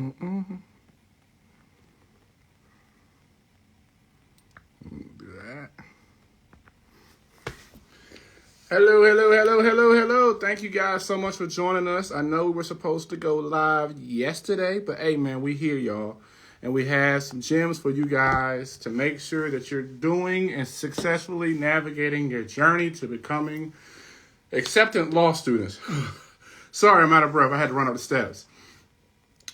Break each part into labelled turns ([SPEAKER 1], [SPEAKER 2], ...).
[SPEAKER 1] Mm-mm. Do that. Hello, hello, hello, hello, hello. Thank you guys so much for joining us. I know we were supposed to go live yesterday, but hey, man, we here, y'all. And we have some gems for you guys to make sure that you're doing and successfully navigating your journey to becoming acceptant law students. Sorry, I'm out of breath. I had to run up the steps.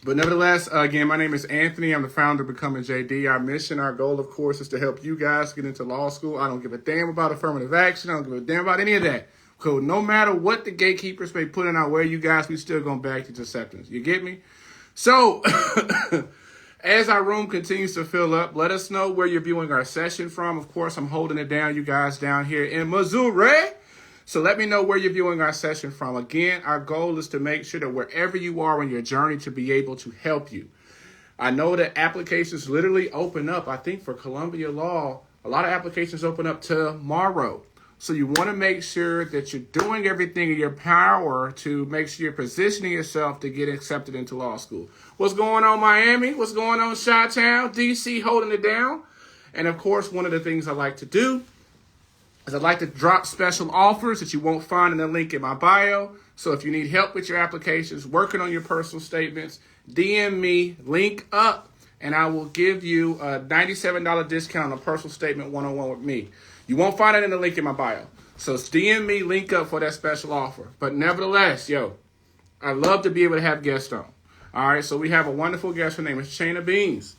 [SPEAKER 1] But nevertheless, again, my name is Anthony. I'm the founder of Becoming JD. Our mission, our goal, of course, is to help you guys get into law school. I don't give a damn about affirmative action. I don't give a damn about any of that. So no matter what the gatekeepers may put in our way, you guys, we still going to back you to acceptance. You get me? So, as our room continues to fill up, let us know where you're viewing our session from. Of course, I'm holding it down, you guys, down here in Missouri. So let me know where you're viewing our session from. Again, our goal is to make sure that wherever you are on your journey to be able to help you. I know that applications literally open up. I think for Columbia Law, a lot of applications open up tomorrow. So you want to make sure that you're doing everything in your power to make sure you're positioning yourself to get accepted into law school. What's going on, Miami? What's going on, Chi-Town? DC holding it down. And of course, one of the things I like to do is I'd like to drop special offers that you won't find in the link in my bio. So if you need help with your applications, working on your personal statements, DM me, link up, and I will give you a $97 discount on a personal statement one-on-one with me. You won't find it in the link in my bio. So DM me, link up for that special offer. But nevertheless, I love to be able to have guests on. All right, so we have a wonderful guest. Her name is Chana Beans.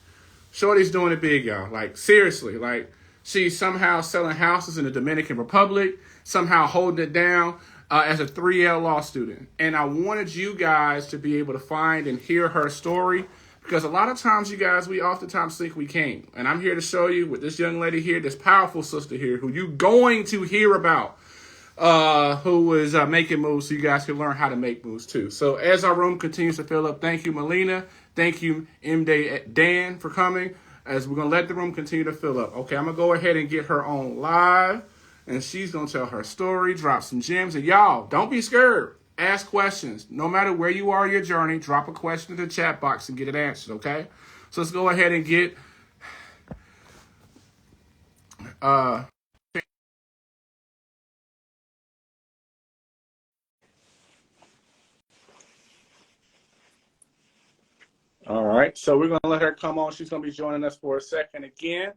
[SPEAKER 1] Shorty's doing it big, y'all. Like, seriously, like, she's somehow selling houses in the Dominican Republic, somehow holding it down as a 3L law student. And I wanted you guys to be able to find and hear her story because a lot of times, you guys, we oftentimes think we can. And I'm here to show you with this young lady here, this powerful sister here, who you're going to hear about, who is making moves so you guys can learn how to make moves too. So as our room continues to fill up, thank you, Melina. Thank you, Dan, for coming. As we're going to let the room continue to fill up. Okay, I'm going to go ahead and get her on live. And she's going to tell her story, drop some gems. And y'all, don't be scared. Ask questions. No matter where you are in your journey, drop a question in the chat box and get it answered, okay? So let's go ahead and get... All right, so we're going to let her come on. She's going to be joining us for a second again.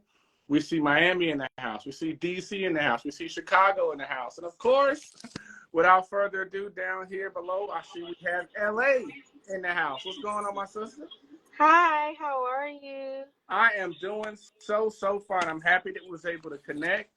[SPEAKER 1] We see Miami in the house. We see DC in the house. We see Chicago in the house. And of course, without further ado, down here below, I see we have LA in the house. What's going on, my sister?
[SPEAKER 2] Hi, how are you?
[SPEAKER 1] I am doing so fine. I'm happy that we was able to connect.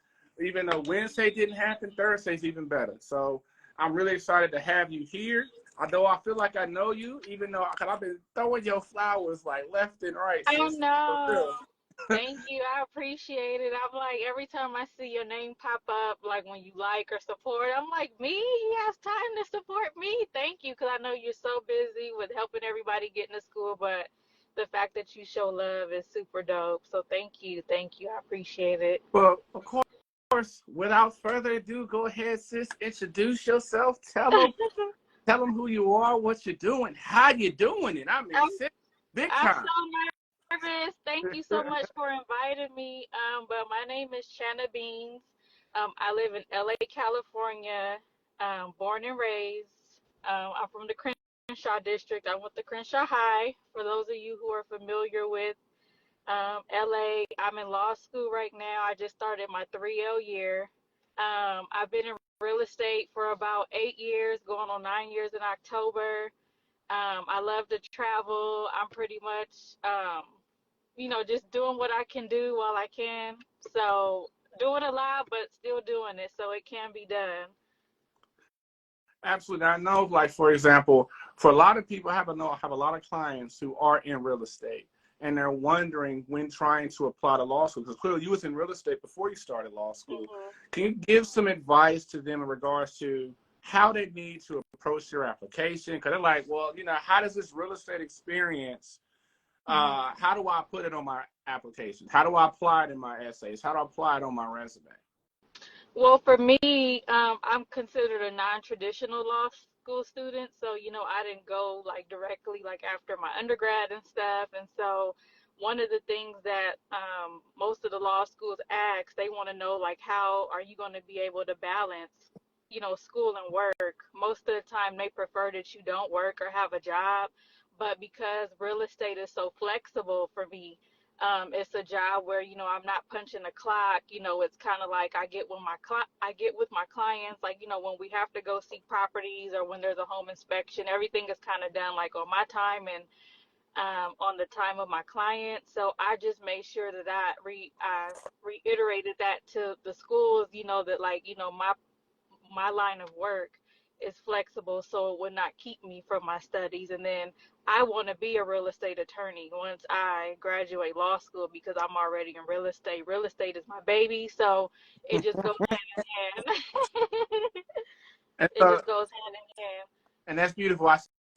[SPEAKER 1] Even though Wednesday didn't happen, Thursday's even better. So I'm really excited to have you here. Although I feel like I know you, even though I've been throwing your flowers like left and right,
[SPEAKER 2] I
[SPEAKER 1] sis. For
[SPEAKER 2] know.
[SPEAKER 1] real.
[SPEAKER 2] Thank you. I appreciate it. I'm like, every time I see your name pop up, like when you like or support, I'm like, me? He has time to support me. Thank you, because I know you're so busy with helping everybody get into school, but the fact that you show love is super dope. So thank you. Thank you. I appreciate it.
[SPEAKER 1] Well, of course, without further ado, go ahead, sis. Introduce yourself. Tell them who you are, what you're doing, how you doing it. I mean,
[SPEAKER 2] I'm
[SPEAKER 1] sis, big
[SPEAKER 2] I'm
[SPEAKER 1] time.
[SPEAKER 2] so nervous. Thank you so much for inviting me. But my name is Chana Beans. I live in LA, California. Born and raised. I'm from the Crenshaw district. I went to Crenshaw High. For those of you who are familiar with LA, I'm in law school right now. I just started my 3L year. I've been in real estate for about 8 years, going on 9 years in October. I love to travel. I'm pretty much, just doing what I can do while I can. So doing a lot, but still doing it so it can be done.
[SPEAKER 1] Absolutely. I know, like, for example, for a lot of people, I have a lot of clients who are in real estate, and they're wondering when trying to apply to law school, because clearly you was in real estate before you started law school.
[SPEAKER 2] Hmm.
[SPEAKER 1] Can you give some advice to them in regards to how they need to approach your application? Because they're like, well, how does this real estate experience, how do I put it on my application? How do I apply it in my essays? How do I apply it on my resume?
[SPEAKER 2] Well, for me, I'm considered a non-traditional school student, so I didn't go like directly like after my undergrad and stuff. And so one of the things that most of the law schools ask, they want to know like how are you going to be able to balance, school and work. Most of the time they prefer that you don't work or have a job, but because real estate is so flexible for me, it's a job where I'm not punching the clock. It's kind of like I get with my clients, like when we have to go see properties or when there's a home inspection, everything is kind of done like on my time and on the time of my client. So I just made sure that I reiterated that to the schools, that like my line of work is flexible, so it would not keep me from my studies. And then I want to be a real estate attorney once I graduate law school because I'm already in real estate. Real estate is my baby, so it just goes hand in hand.
[SPEAKER 1] And
[SPEAKER 2] It
[SPEAKER 1] so,
[SPEAKER 2] just goes hand in hand.
[SPEAKER 1] and that's beautiful.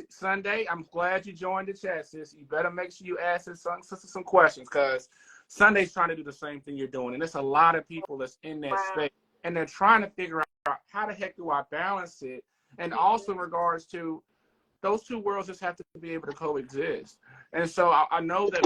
[SPEAKER 1] Sunday, I'm glad you joined the chat, sis. You better make sure you ask this sister some questions because Sunday's trying to do the same thing you're doing. And there's a lot of people that's in that
[SPEAKER 2] Wow.
[SPEAKER 1] space and they're trying to figure out how the heck do I balance it? And also in regards to those two worlds just have to be able to coexist. And so I know that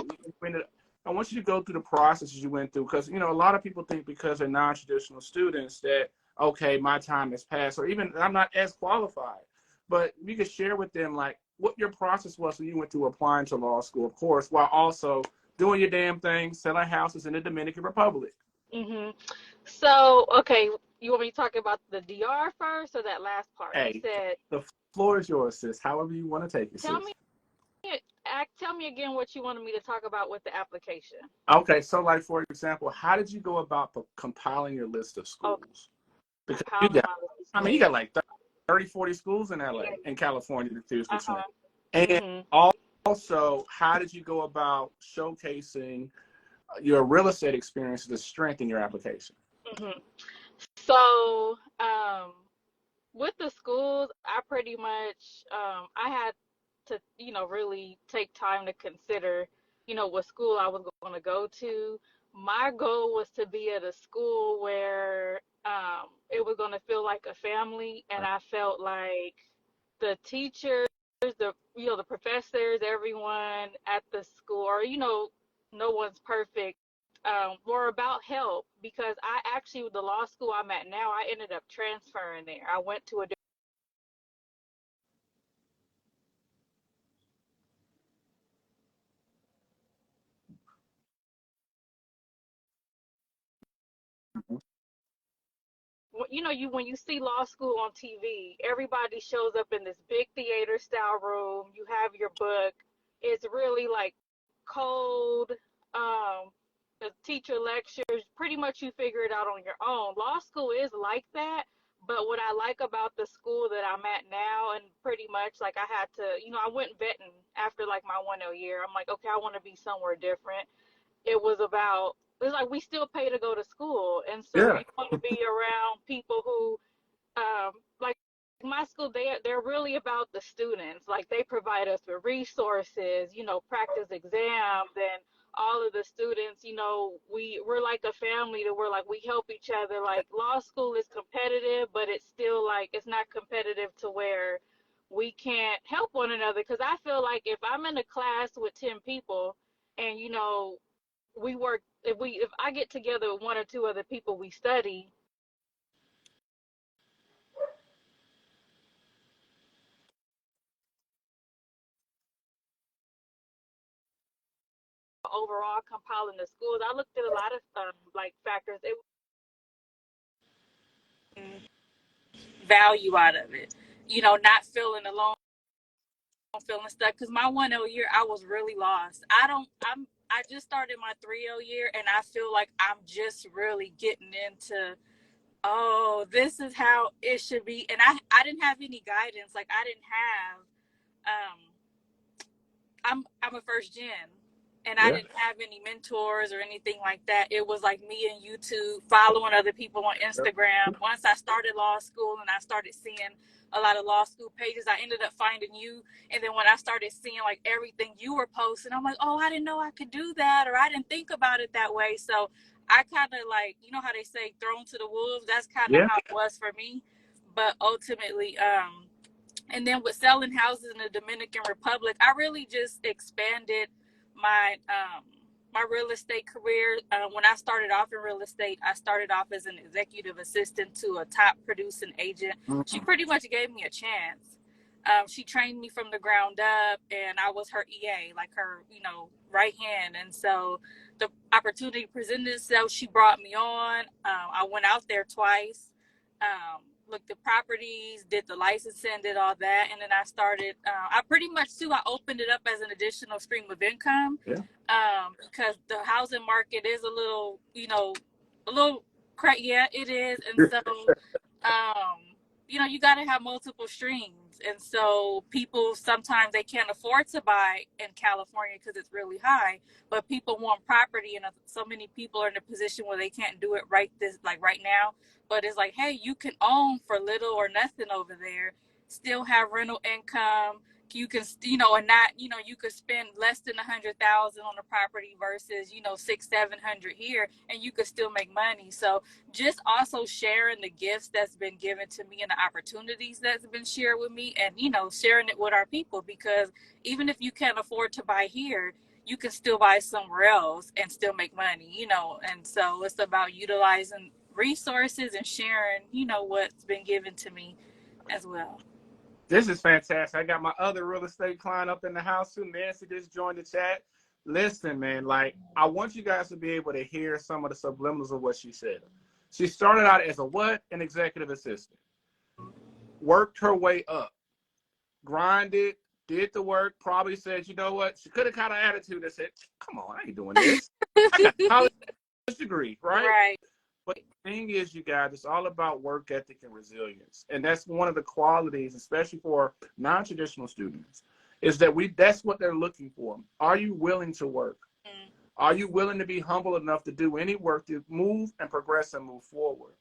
[SPEAKER 1] I want you to go through the processes you went through because, a lot of people think because they're non-traditional students that, okay, my time has passed or even I'm not as qualified. But you could share with them like what your process was when you went through applying to law school, of course, while also doing your damn thing, selling houses in the Dominican Republic.
[SPEAKER 2] hmm So, okay, you want me to talk about the DR first or that last part? You
[SPEAKER 1] Hey,
[SPEAKER 2] said,
[SPEAKER 1] the floor is yours, sis. However you want to take it,
[SPEAKER 2] tell
[SPEAKER 1] sis.
[SPEAKER 2] me, tell me again what you wanted me to talk about with the application.
[SPEAKER 1] Okay, so like for example, how did you go about compiling your list of
[SPEAKER 2] Okay,
[SPEAKER 1] schools? Because you
[SPEAKER 2] compiling
[SPEAKER 1] got,
[SPEAKER 2] my list of
[SPEAKER 1] I mean, you got
[SPEAKER 2] schools.
[SPEAKER 1] like 30, 40 schools in LA,
[SPEAKER 2] Yeah.
[SPEAKER 1] in California to choose between.
[SPEAKER 2] Uh-huh.
[SPEAKER 1] And
[SPEAKER 2] Mhm.
[SPEAKER 1] also, how did you go about showcasing your real estate experience to strengthen your application?
[SPEAKER 2] Mhm. So, with the schools, I pretty much I had to, really take time to consider, what school I was going to go to. My goal was to be at a school where it was going to feel like a family, and I felt like the teachers, the professors, everyone at the school, or no one's perfect. Were about help because I actually, the law school I'm at now, I ended up transferring there. I went to a you when you see law school on TV, everybody shows up in this big theater style room. You have your book. It's really like cold. The teacher lectures. Pretty much you figure it out on your own. Law school is like that. But what I like about the school that I'm at now, and pretty much like I had to, I went vetting after like my 1 year. I'm like, okay, I want to be somewhere different. It's like we still pay to go to school, and so
[SPEAKER 1] Yeah.
[SPEAKER 2] you want to be around people who like my school, they're really about the students. Like they provide us with resources, practice exams, and all of the students, we're like a family to where like we help each other. Like law school is competitive, but it's still like it's not competitive to where we can't help one another. Because I feel like if I'm in a class with 10 people and we work, if I get together with one or two other people, we study overall compiling the schools. I looked at a lot of like factors. It value out of it, not feeling alone, feeling stuck. Because my 1 year, I was really lost. I just started my 3 year, and I feel like I'm just really getting into. Oh, this is how it should be, and I didn't have any guidance. Like I didn't have um I'm a first gen, and I
[SPEAKER 1] Yeah.
[SPEAKER 2] didn't have any mentors or anything like that. It was like me and YouTube, following other people on
[SPEAKER 1] Yep.
[SPEAKER 2] Instagram. Once I started law school and I started seeing a lot of law school pages, I ended up finding you. And then when I started seeing like everything you were posting, I'm like, oh, I didn't know I could do that, or I didn't think about it that way. So I kind of like, how they say thrown to the wolves. That's kind of
[SPEAKER 1] Yeah.
[SPEAKER 2] how it was for me. But ultimately, And then with selling houses in the Dominican Republic, I really just expanded my my real estate career. When I started off in real estate, I started off as an executive assistant to a top producing agent. She
[SPEAKER 1] Mhm.
[SPEAKER 2] pretty much gave me a chance. She trained me from the ground up, and I was her EA, like her, right hand. And so the opportunity presented itself. She brought me on. I went out there twice, looked at properties, did the licensing, did all that, and then I started. I pretty much too. I opened it up as an additional stream of income,
[SPEAKER 1] Yeah.
[SPEAKER 2] because the housing market is a little, a little crack. Yeah, it is, and so, you got to have multiple streams, and so people sometimes they can't afford to buy in California because it's really high, but people want property, and so many people are in a position where they can't do it right now. But it's like, hey, you can own for little or nothing over there, still have rental income. You can, and not, you could spend less than 100,000 on a property versus, 600-700 here, and you could still make money. So just also sharing the gifts that's been given to me and the opportunities that's been shared with me, and sharing it with our people, because even if you can't afford to buy here, you can still buy somewhere else and still make money, and so it's about utilizing resources and sharing, what's been given to me as well.
[SPEAKER 1] This is fantastic. I got my other real estate client up in the house too. Nancy just joined the chat. Listen, man, like I want you guys to be able to hear some of the subliminals of what she said. She started out as a what? An executive assistant. Worked her way up, grinded, did the work, probably said, you know what? She could have kind of attitude that said, come on, I ain't doing this. I got a college degree, right?
[SPEAKER 2] Right.
[SPEAKER 1] But the thing is, you guys, it's all about work ethic and resilience. And that's one of the qualities, especially for non-traditional students, is that that's what they're looking for. Are you willing to work?
[SPEAKER 2] Mm.
[SPEAKER 1] Are you willing to be humble enough to do any work to move and progress and move forward?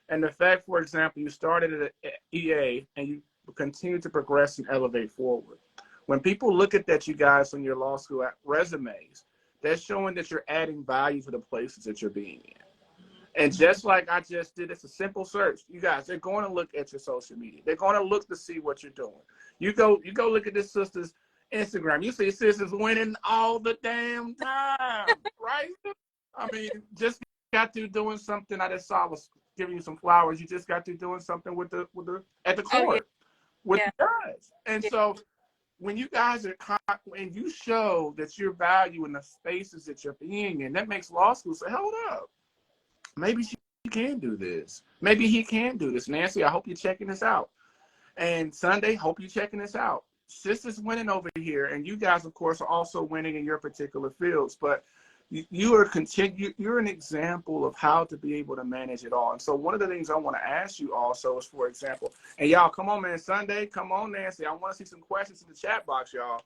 [SPEAKER 1] And the fact, for example, you started at EA and you continue to progress and elevate forward. When people look at that, you guys, on your law school resumes, that's showing that you're adding value to the places that you're being in. And just like I just did, it's a simple search. You guys, they're going to look at your social media. They're going to look to see what you're doing. You go look at this sister's Instagram. You see sisters winning all the damn time, right? I mean, just got through doing something. I just saw I was giving you some flowers. You just got through doing something with the at the
[SPEAKER 2] Oh yeah,
[SPEAKER 1] court with
[SPEAKER 2] yeah,
[SPEAKER 1] the guys. And
[SPEAKER 2] yeah.
[SPEAKER 1] so when you guys are and you show that you're valuing the spaces that you're being in, that makes law school say, hold up. Maybe she can do this. Maybe he can do this. Nancy, I hope you're checking this out. And Sunday, hope you're checking this out. Sisters winning over here, and you guys, of course, are also winning in your particular fields. But you're an example of how to be able to manage it all. And so one of the things I want to ask you also is, for example, and y'all, come on, man, Sunday, come on, Nancy. I want to see some questions in the chat box, y'all.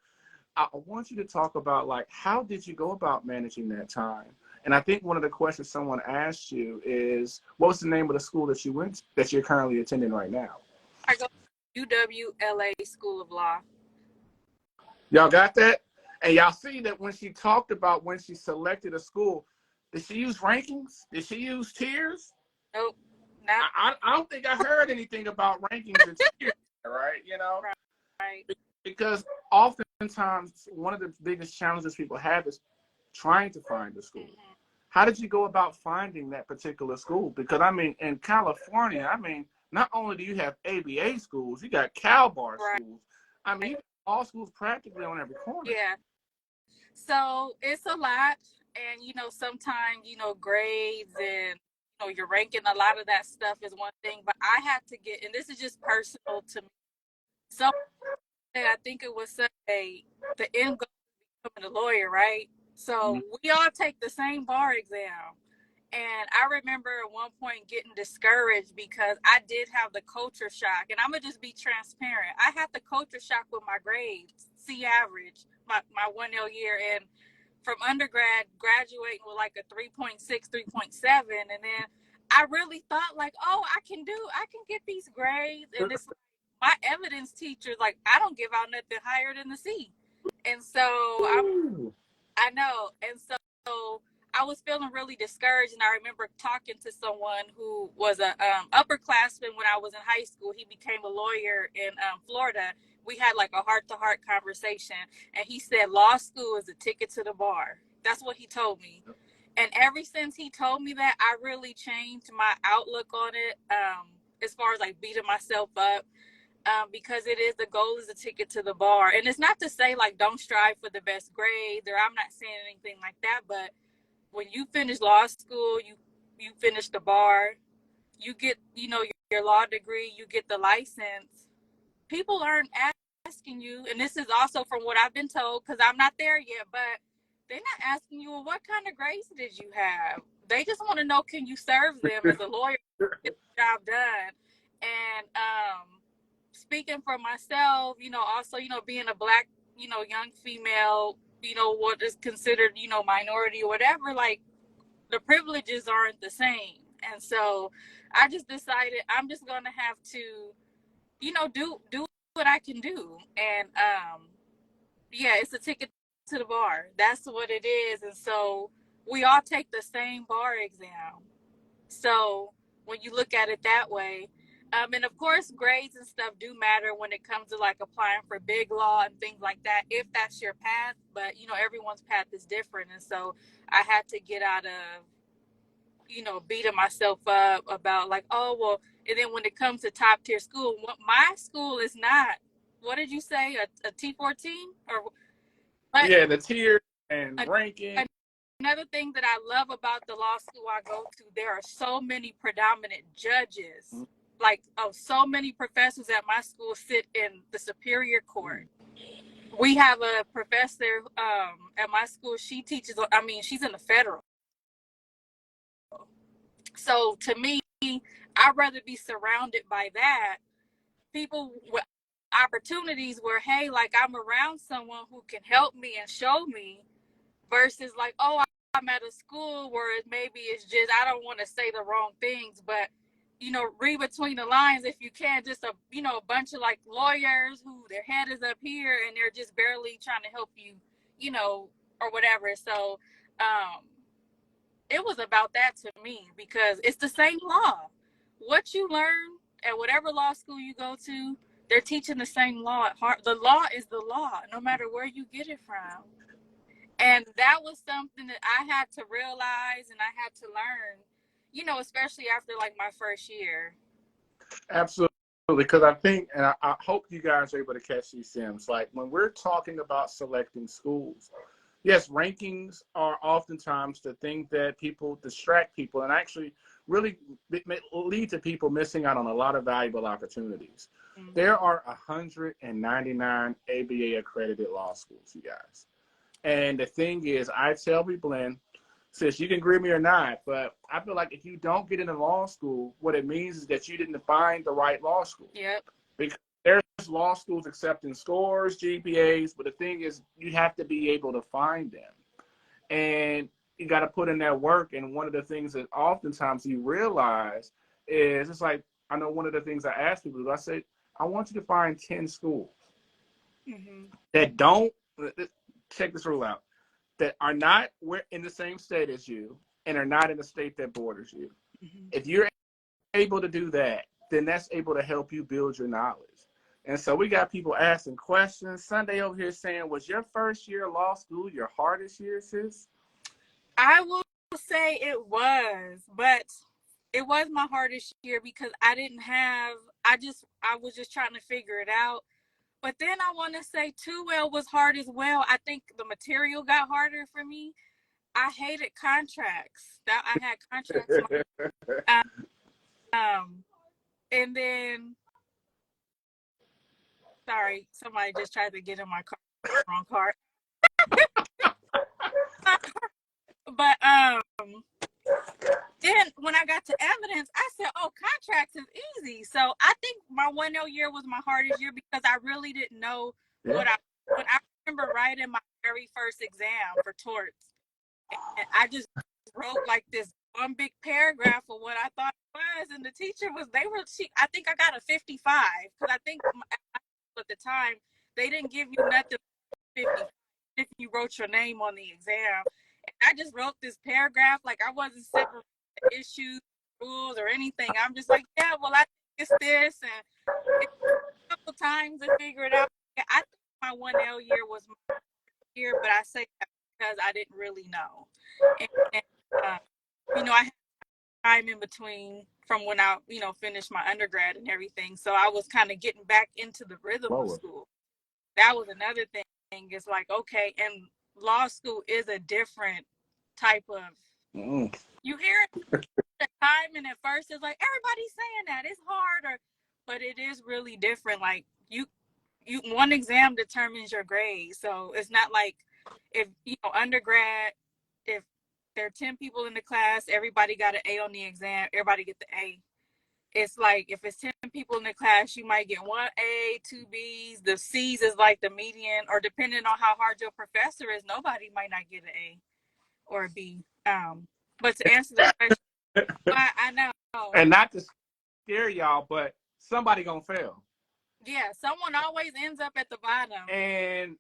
[SPEAKER 1] I want you to talk about, like, how did you go about managing that time? And I think one of the questions someone asked you is, what was the name of the school that you went that you're currently attending right now?
[SPEAKER 2] I go to UWLA School of Law.
[SPEAKER 1] Y'all got that? And y'all see that when she talked about when she selected a school, did she use rankings? Did she use tiers?
[SPEAKER 2] Nope, not
[SPEAKER 1] I don't think I heard anything about rankings and tiers, right?
[SPEAKER 2] right.
[SPEAKER 1] Because oftentimes one of the biggest challenges people have is trying to find a school.
[SPEAKER 2] Mm-hmm.
[SPEAKER 1] How did you go about finding that particular school? Because I mean, in California, I mean, not only do you have ABA schools, you got Cal Bar
[SPEAKER 2] Right.
[SPEAKER 1] schools. I mean, you got all schools practically on every corner.
[SPEAKER 2] Yeah. So it's a lot, and sometimes grades and your ranking, a lot of that stuff is one thing. But I had to get, and this is just personal to me. So I think it was Sunday, the end goal is becoming a lawyer, right? So we all take the same bar exam. And I remember at one point getting discouraged because I did have the culture shock. And I'm going to just be transparent. I had the culture shock with my grades, C average, my 1L year. And from undergrad, graduating with like a 3.6, 3.7. And then I really thought like, oh, I can get these grades. And it's like, my evidence teacher's like, I don't give out nothing higher than the C. And so I know. And so I was feeling really discouraged, and I remember talking to someone who was a upperclassman when I was in high school. He became a lawyer in Florida. We had like a heart-to-heart conversation, and he said law school is a ticket to the bar. That's what he told me. And ever since he told me that, I really changed my outlook on it, as far as like beating myself up. Because it is, the goal is a ticket to the bar. And it's not to say like don't strive for the best grades, or I'm not saying anything like that, but when you finish law school, you finish the bar, you get, your law degree, you get the license. People aren't asking you, and this is also from what I've been told, because I'm not there yet, but they're not asking you, well, what kind of grades did you have? They just want to know, can you serve them as a lawyer, get the job done? And speaking for myself, also, being a Black, young female, what is considered, minority or whatever, like the privileges aren't the same. And so I just decided I'm just going to have to, do what I can do. And yeah, it's a ticket to the bar. That's what it is. And so we all take the same bar exam. So when you look at it that way, and of course, grades and stuff do matter when it comes to like applying for big law and things like that, if that's your path. But, everyone's path is different. And so I had to get out of, beating myself up about like, oh, well, and then when it comes to top tier school, my school is not, what did you say, a T14? Or, but
[SPEAKER 1] Yeah, the tier and ranking.
[SPEAKER 2] another thing that I love about the law school I go to, there are so many predominant judges. Like, so many professors at my school sit in the Superior Court. We have a professor at my school. She teaches, she's in the federal. So to me, I'd rather be surrounded by that. People with opportunities where, hey, like I'm around someone who can help me and show me, versus like, oh, I'm at a school where maybe it's just, I don't want to say the wrong things, but read between the lines if you can, just a bunch of like lawyers who their head is up here and they're just barely trying to help you, or whatever. So it was about that to me, because it's the same law. What you learn at whatever law school you go to, they're teaching the same law at heart. The law is the law, no matter where you get it from. And that was something that I had to realize and I had to learn, especially after like my first year.
[SPEAKER 1] Absolutely. Because I think, and I hope you guys are able to catch these Sims, like when we're talking about selecting schools, yes, rankings are oftentimes the thing that people distract people and actually really lead to people missing out on a lot of valuable opportunities. Mm-hmm. There are 199 ABA accredited law schools, you guys. And the thing is, I tell people, and sis, you can agree with me or not, but I feel like if you don't get into law school, what it means is that you didn't find the right law school.
[SPEAKER 2] Yep.
[SPEAKER 1] Because there's law schools accepting scores, GPAs, but the thing is, you have to be able to find them. And you got to put in that work. And one of the things that oftentimes you realize is, it's like, I know one of the things I ask people is, I say, I want you to find 10 schools that don't, check this rule out, that are not in the same state as you and are not in a state that borders you. Mm-hmm. If you're able to do that, then that's able to help you build your knowledge. And so we got people asking questions. Sunday over here saying, was your first year of law school your hardest year, sis?
[SPEAKER 2] I will say it was, but it was my hardest year because I was just trying to figure it out. But then I want to say 2L was hard as well. I think the material got harder for me. I hated contracts. I had contracts. And then, sorry, somebody just tried to get in my car. Wrong car. But then when I got to evidence, I said, oh, contracts is easy. So I think my 1L year was my hardest year because I really didn't know when I remember writing my very first exam for torts. And I just wrote like this one big paragraph of what I thought it was. And the teacher I think I got a 55 because I think at the time they didn't give you nothing 50 if you wrote your name on the exam. And I just wrote this paragraph. Like I wasn't separating the issues, rules, or anything. I'm just like, yeah, well, I think it's this, and it's a couple times to figure it out. Yeah, I think my 1L year was my year, but I say that because I didn't really know, and uh, I had time in between from when I, finished my undergrad and everything. So I was kind of getting back into the rhythm of
[SPEAKER 1] Lower.
[SPEAKER 2] school. That was another thing. It's like, okay, and law school is a different type of,
[SPEAKER 1] Mm.
[SPEAKER 2] you hear it at the time, and at first it's like, everybody's saying that. It's hard, but it is really different. Like, one exam determines your grade. So it's not like if, undergrad, if there are 10 people in the class, everybody got an A on the exam, everybody get the A. It's like if it's 10 people in the class, you might get one A, two B's. The C's is like the median, or depending on how hard your professor is, nobody might not get an A or a B. But to answer the question, I know.
[SPEAKER 1] And not to scare y'all, but somebody gonna fail.
[SPEAKER 2] Yeah, someone always ends up at the bottom.
[SPEAKER 1] And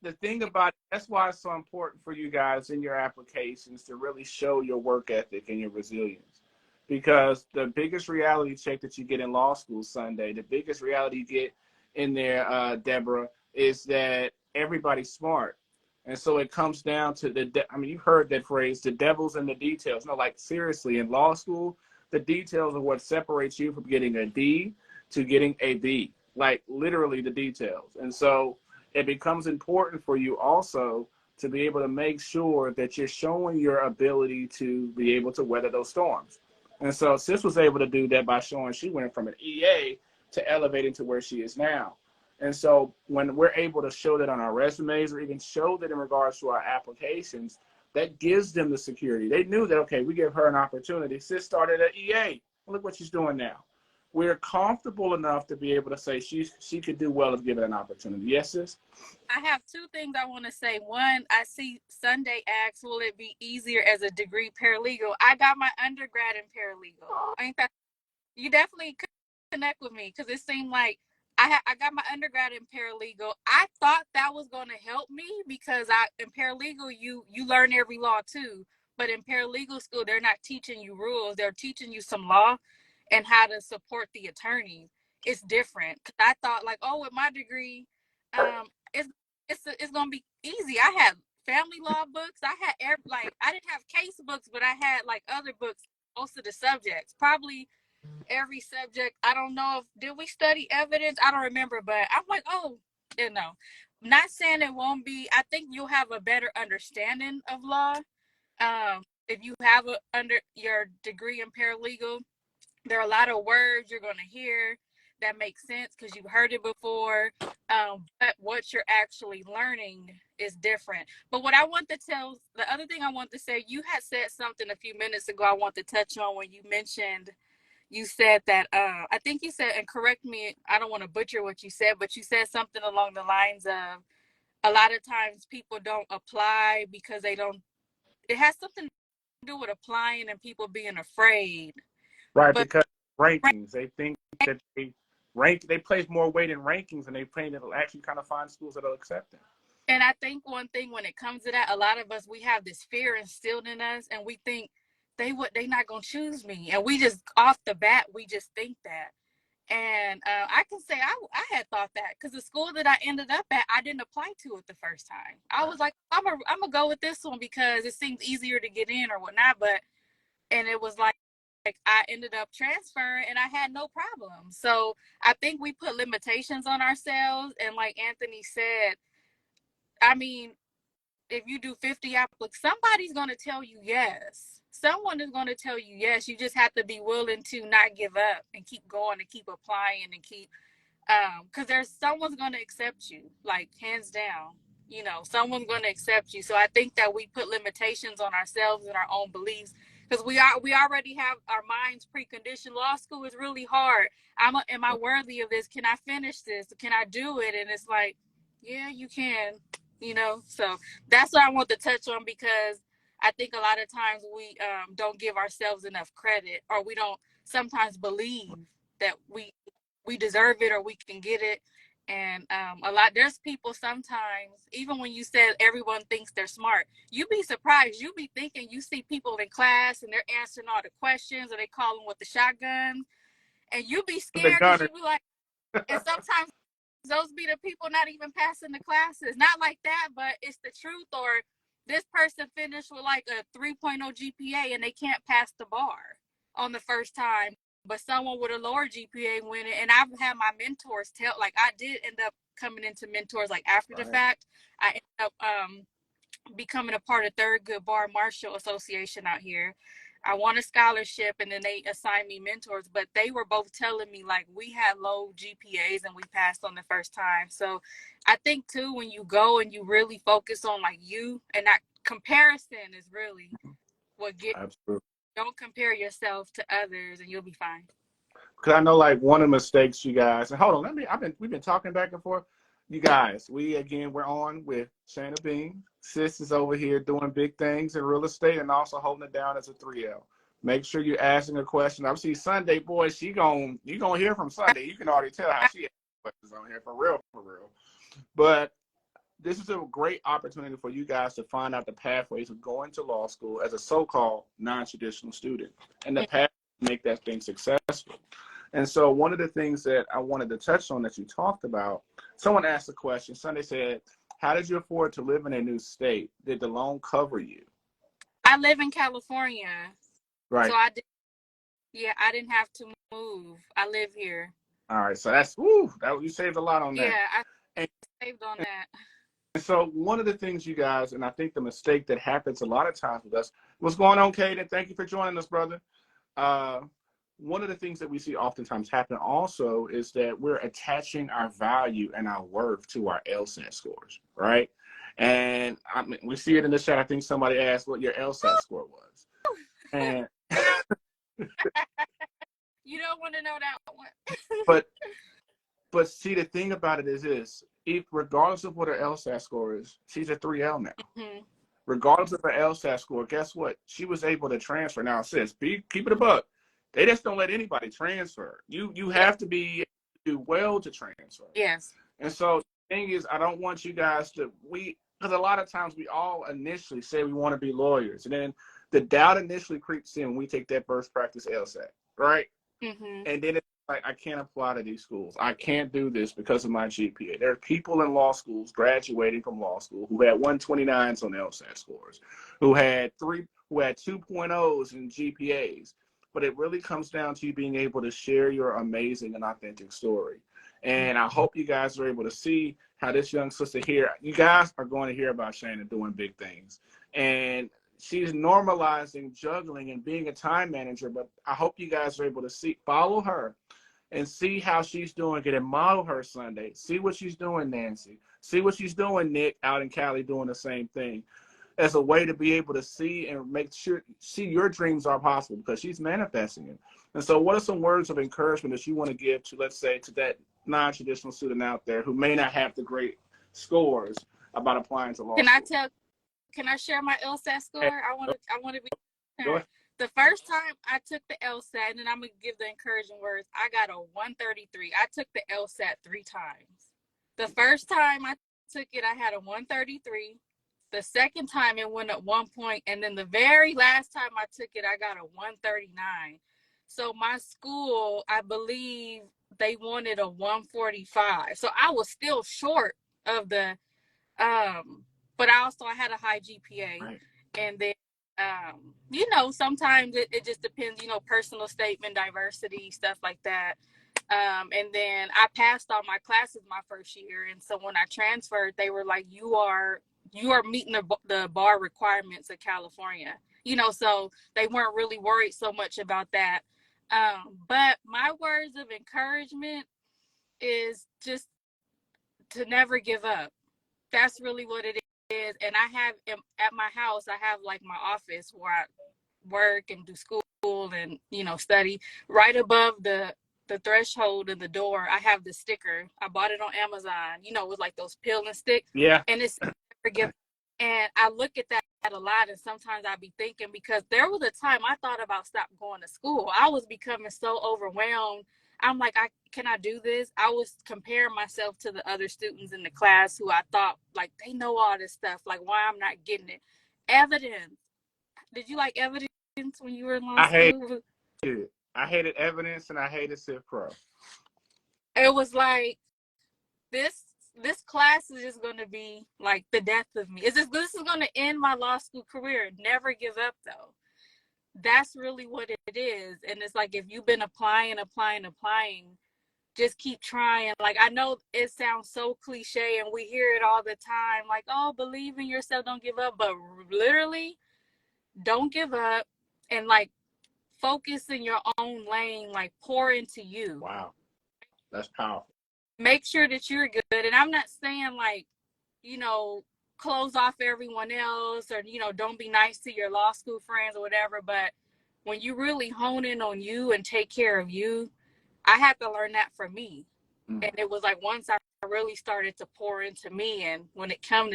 [SPEAKER 1] the thing about it, that's why it's so important for you guys in your applications to really show your work ethic and your resilience. Because the biggest reality check that you get in law school Sunday, the biggest reality you get in there, Deborah, is that everybody's smart. And so it comes down to you've heard that phrase, the devil's in the details. No, like seriously, in law school, the details are what separates you from getting a D to getting a B. Like literally the details. And so it becomes important for you also to be able to make sure that you're showing your ability to be able to weather those storms. And so Sis was able to do that by showing she went from an EA to elevating to where she is now. And so when we're able to show that on our resumes or even show that in regards to our applications, that gives them the security. They knew that, okay, we give her an opportunity. Sis started at EA. Look what she's doing now. We're comfortable enough to be able to say she could do well if given an opportunity. Yes, sis?
[SPEAKER 2] I have two things I want to say. One, I see Sunday asks, will it be easier as a degree paralegal? I got my undergrad in paralegal. Ain't that, you definitely could connect with me because it seemed like I got my undergrad in paralegal. I thought that was going to help me because in paralegal you learn every law too, but in paralegal school they're not teaching you rules. They're teaching you some law and how to support the attorneys. It's different. I thought like, oh, with my degree, it's it's gonna be easy. I had family law books. I had I didn't have case books, but I had like other books. Most of the subjects, probably every subject. I don't know if did we study evidence. I don't remember, but I'm like, oh, Not saying it won't be. I think you'll have a better understanding of law. If you have under your degree in paralegal, there are a lot of words you're going to hear that make sense because you've heard it before. But what you're actually learning is different. But what I want to tell, the other thing I want to say, you had said something a few minutes ago I want to touch on when you said that, I think you said, and correct me, I don't want to butcher what you said, but you said something along the lines of a lot of times people don't apply because it has something to do with applying and people being afraid.
[SPEAKER 1] Right,
[SPEAKER 2] But
[SPEAKER 1] because rankings. They think that they place more weight in rankings and they plan to actually kind of find schools that'll accept them.
[SPEAKER 2] And I think one thing when it comes to that, a lot of us, we have this fear instilled in us and we think they not going to choose me. And we just, off the bat, we just think that. And I can say I had thought that because the school that I ended up at, I didn't apply to it the first time. I was like, I'm going to go with this one because it seems easier to get in or whatnot. And it was like I ended up transferring and I had no problem. So I think we put limitations on ourselves. And like Anthony said, I mean, if you do 50 applicants, somebody's going to tell you yes. Someone is going to tell you yes. You just have to be willing to not give up and keep going and keep applying and keep, because someone's going to accept you, like hands down. Someone's going to accept you. So I think that we put limitations on ourselves and our own beliefs because we already have our minds preconditioned. Law school is really hard. Am I worthy of this? Can I finish this? Can I do it? And it's like, yeah, you can. So that's what I want to touch on because I think a lot of times we don't give ourselves enough credit, or we don't sometimes believe that we deserve it or we can get it. And there's people sometimes, even when you said everyone thinks they're smart, you be surprised. You be thinking you see people in class and they're answering all the questions, or they call them with the shotgun, and you be
[SPEAKER 1] The
[SPEAKER 2] scared because
[SPEAKER 1] gunner.
[SPEAKER 2] you be like, and sometimes those be the people not even passing the classes. Not like that, but it's the truth. Or this person finished with like a 3.0 GPA and they can't pass the bar on the first time, but someone with a lower GPA win it. And I've had my mentors tell, like, I did end up coming into mentors like after the
[SPEAKER 1] Right.
[SPEAKER 2] fact. I ended up becoming a part of Thurgood Bar Marshall Association out here. I won a scholarship, and then they assigned me mentors, but they were both telling me like we had low GPAs and we passed on the first time. So I think too, when you go and you really focus on like you, and that comparison is really what get,
[SPEAKER 1] Absolutely.
[SPEAKER 2] don't compare yourself to others and you'll be fine.
[SPEAKER 1] Because I know, like, one of the mistakes you guys, and hold on, we've been talking back and forth. You guys, we're on with Chana Beans. Sis is over here doing big things in real estate and also holding it down as a 3L. Make sure you're asking a question. I see Sunday, boy, you gonna hear from Sunday. You can already tell how she asks questions on here, for real, for real. But this is a great opportunity for you guys to find out the pathways of going to law school as a so-called non-traditional student, and the path to make that thing successful. And so one of the things that I wanted to touch on that you talked about, someone asked a question. Sunday said, how did you afford to live in a new state? Did the loan cover you?
[SPEAKER 2] I live in California, so
[SPEAKER 1] Right.
[SPEAKER 2] I didn't have to move. I live here.
[SPEAKER 1] All right. So you saved a lot on
[SPEAKER 2] Yeah,
[SPEAKER 1] that.
[SPEAKER 2] I
[SPEAKER 1] And,
[SPEAKER 2] saved on that.
[SPEAKER 1] and so one of the things you guys, and I think the mistake that happens a lot of times with us, what's going on, Caden? Thank you for joining us, brother. Uh, one of the things that we see oftentimes happen also is that we're attaching our value and our worth to our LSAT scores, right? And we see it in the chat. I think somebody asked what your LSAT score was. And
[SPEAKER 2] You don't you don't want to know that one.
[SPEAKER 1] but see, the thing about it is this: if regardless of what her LSAT score is, she's a 3L now.
[SPEAKER 2] Mm-hmm.
[SPEAKER 1] Regardless of her LSAT score, guess what? She was able to transfer. Now, sis, keep it a buck. They just don't let anybody transfer. You
[SPEAKER 2] Yeah.
[SPEAKER 1] have to do well to transfer.
[SPEAKER 2] Yes.
[SPEAKER 1] And so the thing is, I don't want you guys because a lot of times we all initially say we want to be lawyers, and then the doubt initially creeps in when we take that first practice LSAT, right?
[SPEAKER 2] Mm-hmm.
[SPEAKER 1] And then it's like, I can't apply to these schools. I can't do this because of my GPA. There are people in law schools graduating from law school who had 129s on LSAT scores, who had 2.0s in GPAs. But it really comes down to you being able to share your amazing and authentic story. And I hope you guys are able to see how this young sister here, you guys are going to hear about Shana doing big things. And she's normalizing juggling and being a time manager, but I hope you guys are able to follow her and see how she's doing it and model her Sunday. See what she's doing, Nancy. See what she's doing, Nick, out in Cali doing the same thing, as a way to be able to see and see your dreams are possible, because she's manifesting it. And so what are some words of encouragement that you want to give to, let's say, to that non-traditional student out there who may not have the great scores about applying to law school?
[SPEAKER 2] Can I share my LSAT score?
[SPEAKER 1] Hey,
[SPEAKER 2] I want to be
[SPEAKER 1] go
[SPEAKER 2] transparent.
[SPEAKER 1] ahead.
[SPEAKER 2] The first time I took the LSAT, and then I'm gonna give the encouraging words. I got a 133. I took the LSAT 3 times. The first time I took it, I had a 133. The second time it went up 1 point, and then the very last time I took it, I got a 139. So my school, I believe they wanted a 145. So I was still short of the but I had a high GPA,
[SPEAKER 1] Right.
[SPEAKER 2] and then sometimes it just depends, personal statement, diversity, stuff like that. And then I passed all my classes my first year, and so when I transferred, they were like, you are meeting the bar requirements of California, so they weren't really worried so much about that. But my words of encouragement is just to never give up. That's really what it is. And at my house, I have like my office where I work and do school and study. Right above the threshold of the door, I have the sticker. I bought it on Amazon, with like those peel and stick.
[SPEAKER 1] Yeah.
[SPEAKER 2] And it's forgive. And I look at that a lot, and sometimes I be thinking, because there was a time I thought about stopping going to school. I was becoming so overwhelmed. I'm like, can I do this? I was comparing myself to the other students in the class who I thought, like, they know all this stuff. Like, why I'm not getting it? Evidence. Did you like evidence when you were in law
[SPEAKER 1] I hated
[SPEAKER 2] school?
[SPEAKER 1] it. I hated evidence and I hated Civ Pro.
[SPEAKER 2] It was like, this this class is just going to be like the death of me. This is going to end my law school career. Never give up, though. That's really what it is. And it's like, if you've been applying, just keep trying. Like, I know it sounds so cliche and we hear it all the time, like, oh, believe in yourself, don't give up. But literally, don't give up, and like, focus in your own lane, like, pour into you.
[SPEAKER 1] Wow. That's powerful.
[SPEAKER 2] Make sure that you're good. And I'm not saying, like, you know, close off everyone else, or, you know, don't be nice to your law school friends or whatever. But when you really hone in on you and take care of you, I had to learn that from me. And it was like, once I really started to pour into me, and when it came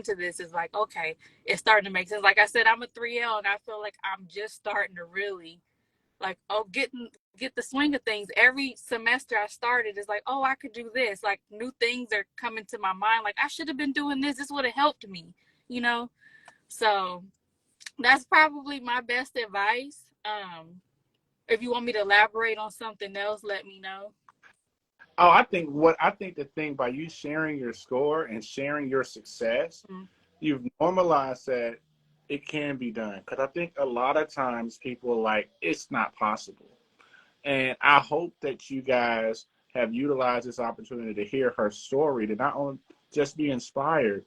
[SPEAKER 2] to this, it's like, okay, it's starting to make sense. Like I said, I'm a 3L, and I feel like I'm just starting to really, like, oh, get the swing of things. Every semester I started is like, oh, I could do this. Like, new things are coming to my mind. Like, I should have been doing this. This would have helped me, you know? So that's probably my best advice. If you want me to elaborate on something else, let me know.
[SPEAKER 1] Oh, I think the thing by you sharing your score and sharing your success,
[SPEAKER 2] Mm-hmm.
[SPEAKER 1] you've normalized that it can be done. Because I think a lot of times people are like, it's not possible. And I hope that you guys have utilized this opportunity to hear her story, to not only just be inspired,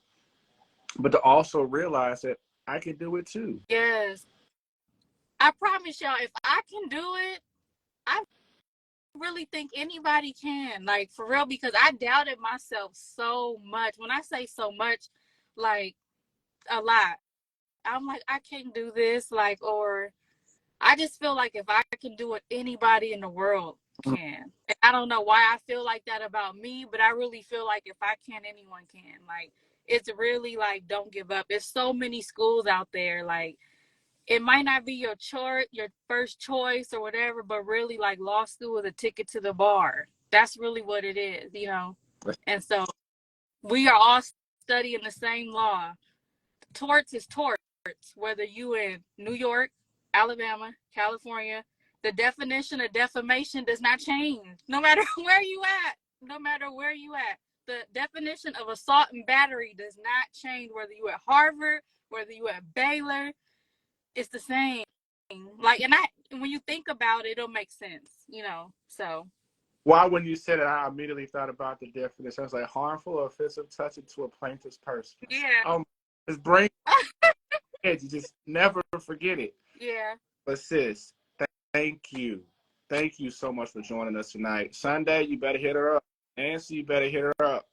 [SPEAKER 1] but to also realize that I can do it too.
[SPEAKER 2] Yes. I promise y'all, if I can do it, I really think anybody can. Like, for real, because I doubted myself so much. When I say so much, like, a lot. I'm like, I can't do this. Like, or I just feel like if I can do it, anybody in the world can. And I don't know why I feel like that about me, but I really feel like if I can, anyone can. Like, it's really like, don't give up. There's so many schools out there. Like, it might not be your first choice or whatever, but really, like, law school is a ticket to the bar. That's really what it is, you know? And so we are all studying the same law. Torts is torts, whether you in New York, Alabama, California. The definition of defamation does not change, no matter where you at. No matter where you at, the definition of assault and battery does not change, whether you at Harvard, whether you at Baylor. It's the same. Like, and when you think about it, it'll make sense, you know. So.
[SPEAKER 1] Why, when you said it, I immediately thought about the definition. I was like, harmful or offensive touching to a plaintiff's person.
[SPEAKER 2] Yeah.
[SPEAKER 1] His brain, you just never forget it.
[SPEAKER 2] Yeah.
[SPEAKER 1] But sis, thank you. Thank you so much for joining us tonight. Sunday, you better hit her up. Nancy, you better hit her up.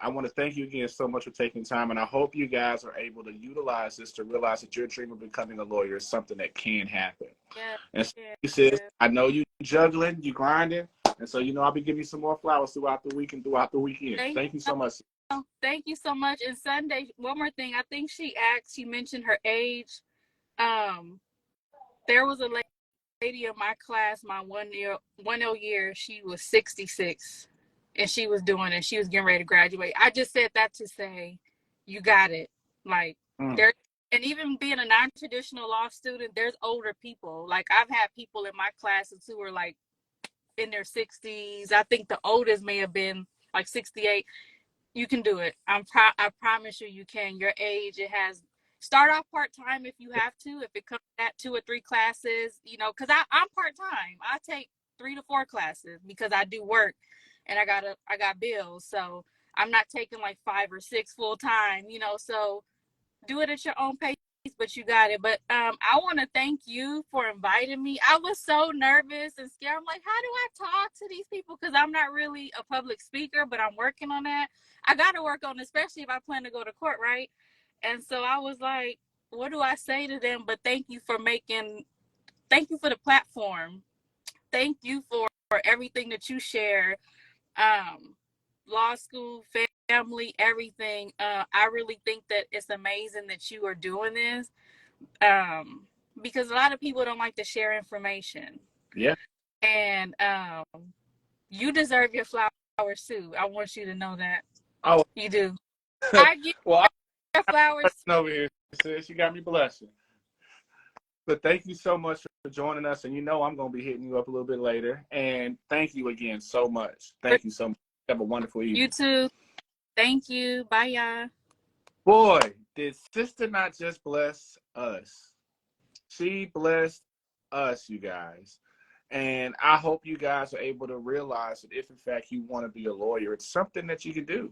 [SPEAKER 1] I want to thank you again so much for taking time, and I hope you guys are able to utilize this to realize that your dream of becoming a lawyer is something that can happen.
[SPEAKER 2] Yeah.
[SPEAKER 1] And so, sis, I know you juggling, you grinding, and so I'll be giving you some more flowers throughout the week and throughout the weekend. Thank you so much.
[SPEAKER 2] Thank you so much. And Sunday, one more thing. I think she mentioned her age. There was a lady in my class, my 1L year, she was 66, and she was getting ready to graduate. I just said that to say, you got it. Like, there, and even being a non-traditional law student, there's older people. Like, I've had people in my classes who were like in their 60s. I think the oldest may have been like 68. You can do it. I promise you can. Your age, it has. Start off part-time if you have to. If it comes at 2 or 3 classes, because I'm part-time. I take 3 to 4 classes because I do work, and I got bills. So I'm not taking like 5 or 6 full-time. So do it at your own pace, but you got it. But I want to thank you for inviting me. I was so nervous and scared. I'm like, how do I talk to these people? Because I'm not really a public speaker, but I'm working on that. I got to work on it, especially if I plan to go to court, right? And so I was like, what do I say to them? But thank you for the platform. Thank you for everything that you share. Law school, family, everything. I really think that it's amazing that you are doing this, because a lot of people don't like to share information.
[SPEAKER 1] Yeah.
[SPEAKER 2] And You deserve your flowers too. I want you to know that.
[SPEAKER 1] Oh,
[SPEAKER 2] You do. I give
[SPEAKER 1] well,
[SPEAKER 2] your flowers.
[SPEAKER 1] I'm over here, sis. You got me blushing. But thank you so much for joining us. And you know I'm going to be hitting you up a little bit later. And thank you again so much. Thank you so much. Have a wonderful
[SPEAKER 2] You
[SPEAKER 1] evening.
[SPEAKER 2] too. Thank you. Bye, y'all.
[SPEAKER 1] Boy, did sister not just bless us? She blessed us, you guys. And I hope you guys are able to realize that if, in fact, you want to be a lawyer, it's something that you can do.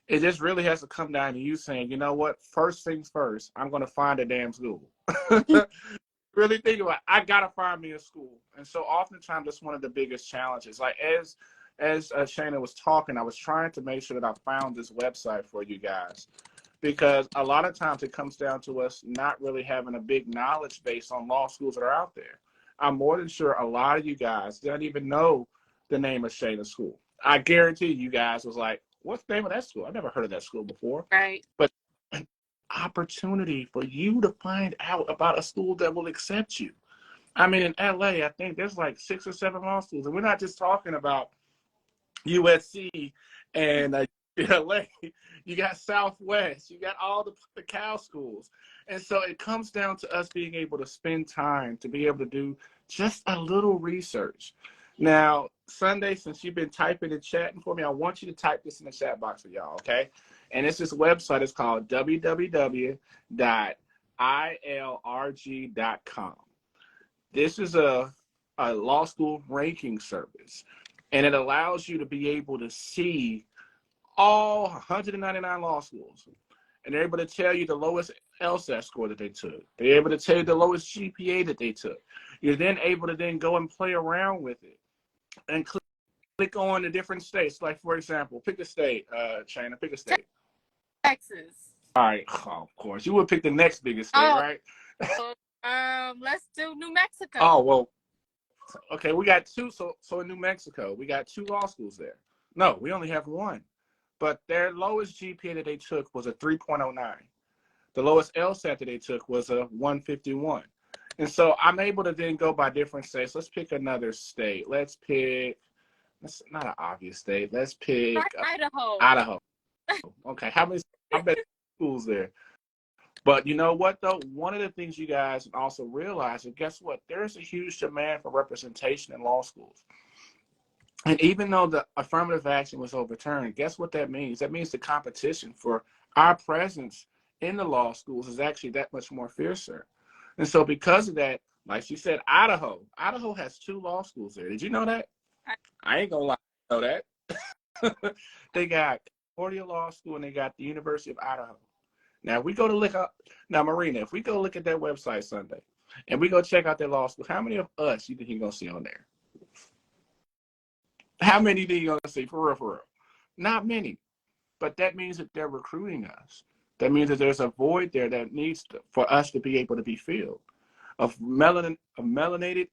[SPEAKER 1] It just really has to come down to you saying, you know what, first things first, I'm going to find a damn school. Really think about it. I gotta find me a school. And so oftentimes that's one of the biggest challenges. Like as Shana was talking, I was trying to make sure that I found this website for you guys, because a lot of times it comes down to us not really having a big knowledge base on law schools that are out there. I'm more than sure a lot of you guys don't even know the name of Shana's school. I guarantee you guys was like, what's the name of that school? I've never heard of that school before.
[SPEAKER 2] Right.
[SPEAKER 1] But an opportunity for you to find out about a school that will accept you. I mean, in LA, I think there's like 6 or 7 law schools, and we're not just talking about USC and LA. You got Southwest, you got all the Cal schools. And so it comes down to us being able to spend time to be able to do just a little research. Now, Sunday, since you've been typing and chatting for me, I want you to type this in the chat box for y'all, okay? And it's this website. It's called www.ilrg.com. This is a law school ranking service, and it allows you to be able to see all 199 law schools, and they're able to tell you the lowest LSAT score that they took. They're able to tell you the lowest GPA that they took. You're then able to then go and play around with it and click on the different states. Like, for example, pick a state, China, pick a state.
[SPEAKER 2] Texas.
[SPEAKER 1] All right, oh, of course. You would pick the next biggest state, right?
[SPEAKER 2] Let's do New Mexico.
[SPEAKER 1] Oh, well, okay, we got two. So in New Mexico, we got 2 law schools there. No, we only have 1. But their lowest GPA that they took was a 3.09. The lowest LSAT that they took was a 151. And so I'm able to then go by different states. Let's pick another state. That's not an obvious state. Let's pick
[SPEAKER 2] Idaho.
[SPEAKER 1] Idaho. Okay, how many schools there? But you know what, though? One of the things you guys also realize is, guess what? There's a huge demand for representation in law schools. And even though the affirmative action was overturned, guess what that means? That means the competition for our presence in the law schools is actually that much more fiercer. And so because of that, like she said, Idaho has 2 law schools there. Did you know that? I ain't gonna lie, I know that. They got Concordia Law School and they got the University of Idaho. Now, if we go to look up, now, Marina, if we go look at that website Sunday and we go check out their law school, how many of us you think you're going to see on there? How many do you going to see? For real? Not many. But that means that they're recruiting us. That means that there's a void there that needs for us to be able to be filled of melanated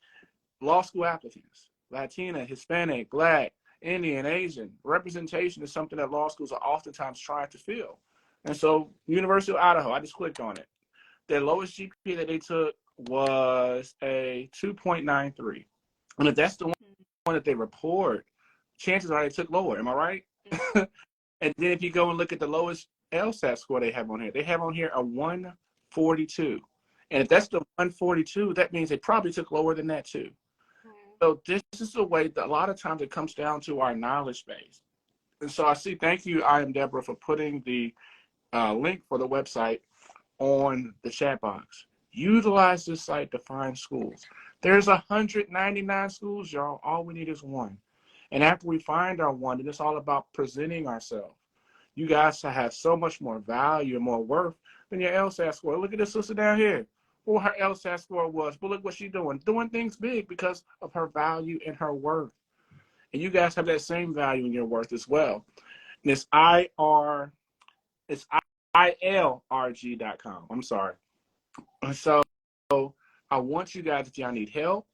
[SPEAKER 1] law school applicants, Latina, Hispanic, Black, Indian, Asian. Representation is something that law schools are oftentimes trying to fill. And so University of Idaho, I just clicked on it. Their lowest GPA that they took was a 2.93. And if that's the one that they report, chances are they took lower. Am I right? And then if you go and look at the lowest LSAT score they have on here a 142. And if that's the 142, that means they probably took lower than that too. So this is the way that a lot of times it comes down to our knowledge base. And so I see, thank you, I am Deborah, for putting the link for the website on the chat box. Utilize this site to find schools. There's 199 schools, y'all. All we need is 1. And after we find our 1, then it's all about presenting ourselves. You guys have so much more value and more worth than your LSAT score. Look at this sister down here. What her LSAT score was, but look what she's doing things big because of her value and her worth. And you guys have that same value in your worth as well. And it's ILRG.com. I'm sorry. And so I want you guys, if y'all need help,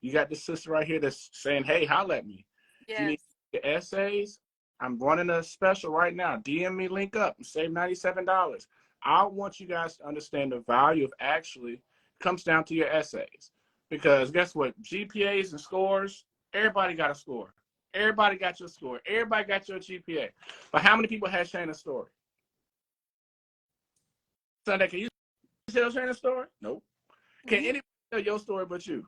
[SPEAKER 1] you got this sister right here that's saying, hey, holla at me.
[SPEAKER 2] Yes.
[SPEAKER 1] If you need your essays, I'm running a special right now. DM me, link up, and save $97. I want you guys to understand the value of actually comes down to your essays. Because guess what? GPAs and scores, everybody got a score. Everybody got your score. Everybody got your GPA. But how many people had Shana's story? Sunday, can you tell Shana's story? Nope. Can anybody tell your story but you?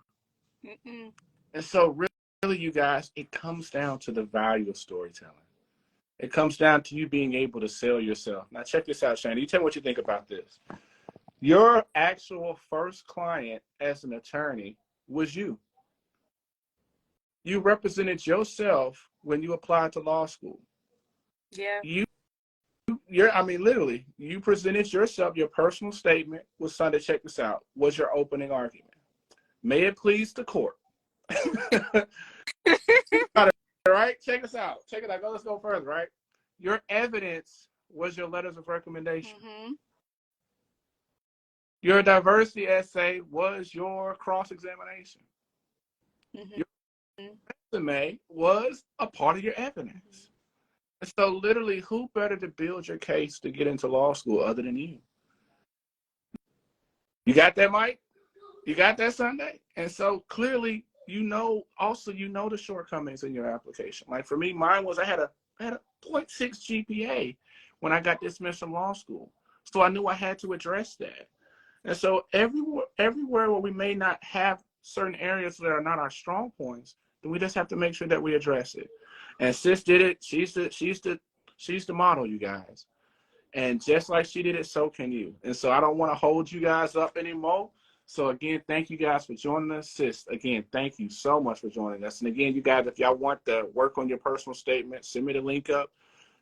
[SPEAKER 2] Mm-mm.
[SPEAKER 1] And so really, you guys, it comes down to the value of storytelling. It comes down to you being able to sell yourself. Now, check this out, Shana. You tell me what you think about this. Your actual first client as an attorney was you. You represented yourself when you applied to law school.
[SPEAKER 2] Yeah.
[SPEAKER 1] Literally, you presented yourself, your personal statement was, Sunday, check this out, was your opening argument. May it please the court. Right? Check this out. Check it out. Let's go further, right? Your evidence was your letters of recommendation.
[SPEAKER 2] Mm-hmm.
[SPEAKER 1] Your diversity essay was your cross-examination.
[SPEAKER 2] Mm-hmm.
[SPEAKER 1] Your resume was a part of your evidence. And so literally, who better to build your case to get into law school other than you? You got that, Mike? You got that, Sunday? And so clearly, you know the shortcomings in your application. Like for me, mine was I had a 0.6 GPA when I got dismissed from law school. So I knew I had to address that. And so everywhere where we may not have certain areas that are not our strong points, then we just have to make sure that we address it. And sis did it. She's the model, you guys. And just like she did it, so can you. And so I don't want to hold you guys up anymore. So again, thank you guys for joining us. Sis, again, thank you so much for joining us. And again, you guys, if y'all want to work on your personal statement, send me the link up.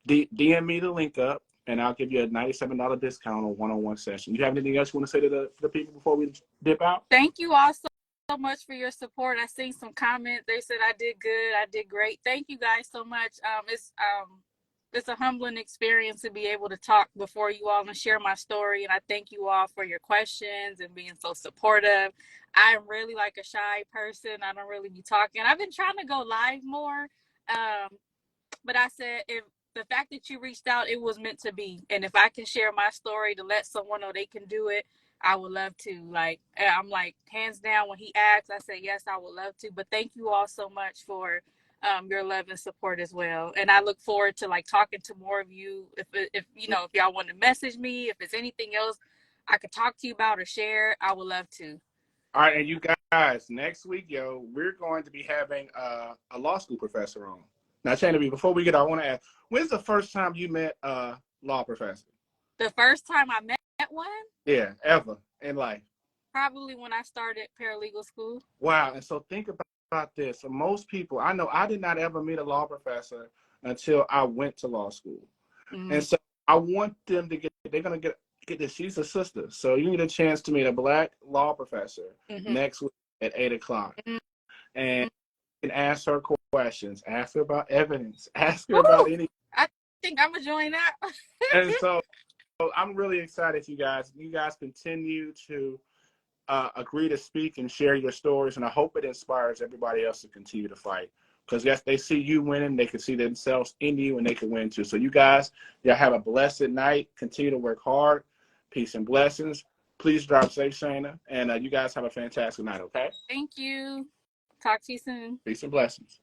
[SPEAKER 1] DM me the link up, and I'll give you a $97 discount on a one-on-one session. You have anything else you want to say to the people before we dip out?
[SPEAKER 2] Thank you all so much for your support. I seen some comments. They said I did good. I did great. Thank you guys so much. It's a humbling experience to be able to talk before you all and share my story. And I thank you all for your questions and being so supportive. I'm really like a shy person. I don't really be talking. I've been trying to go live more. But I said, if the fact that you reached out, it was meant to be. And if I can share my story to let someone know they can do it, I would love to. Like, I'm like, hands down, when he asked, I said, yes, I would love to. But thank you all so much for your love and support as well. And I look forward to like talking to more of you. If y'all want to message me, if there's anything else I could talk to you about or share, I would love to.
[SPEAKER 1] All right, and you guys, next week, we're going to be having a law school professor on. Now, Chana B, before we get, I want to ask, when's the first time you met a law professor?
[SPEAKER 2] The first time I met one?
[SPEAKER 1] Yeah, ever in life.
[SPEAKER 2] Probably when I started paralegal school.
[SPEAKER 1] Wow, and so think about this. For most people, I know I did not ever meet a law professor until I went to law school. Mm-hmm. And so I want them to they're going to get this. She's a sister. So you get a chance to meet a Black law professor next week at 8 o'clock. Mm-hmm. And you can ask her questions, ask her about evidence, ask her about anything.
[SPEAKER 2] I think I'm going to join that.
[SPEAKER 1] And so I'm really excited, you guys. You guys continue to agree to speak and share your stories, and I hope it inspires everybody else to continue to fight. Because yes, they see you winning, they can see themselves in you, and they can win too. So you guys, y'all have a blessed night. Continue to work hard. Peace and blessings. Please drive safe, Shana, and you guys have a fantastic night. Okay.
[SPEAKER 2] Thank you. Talk to you soon.
[SPEAKER 1] Peace and blessings.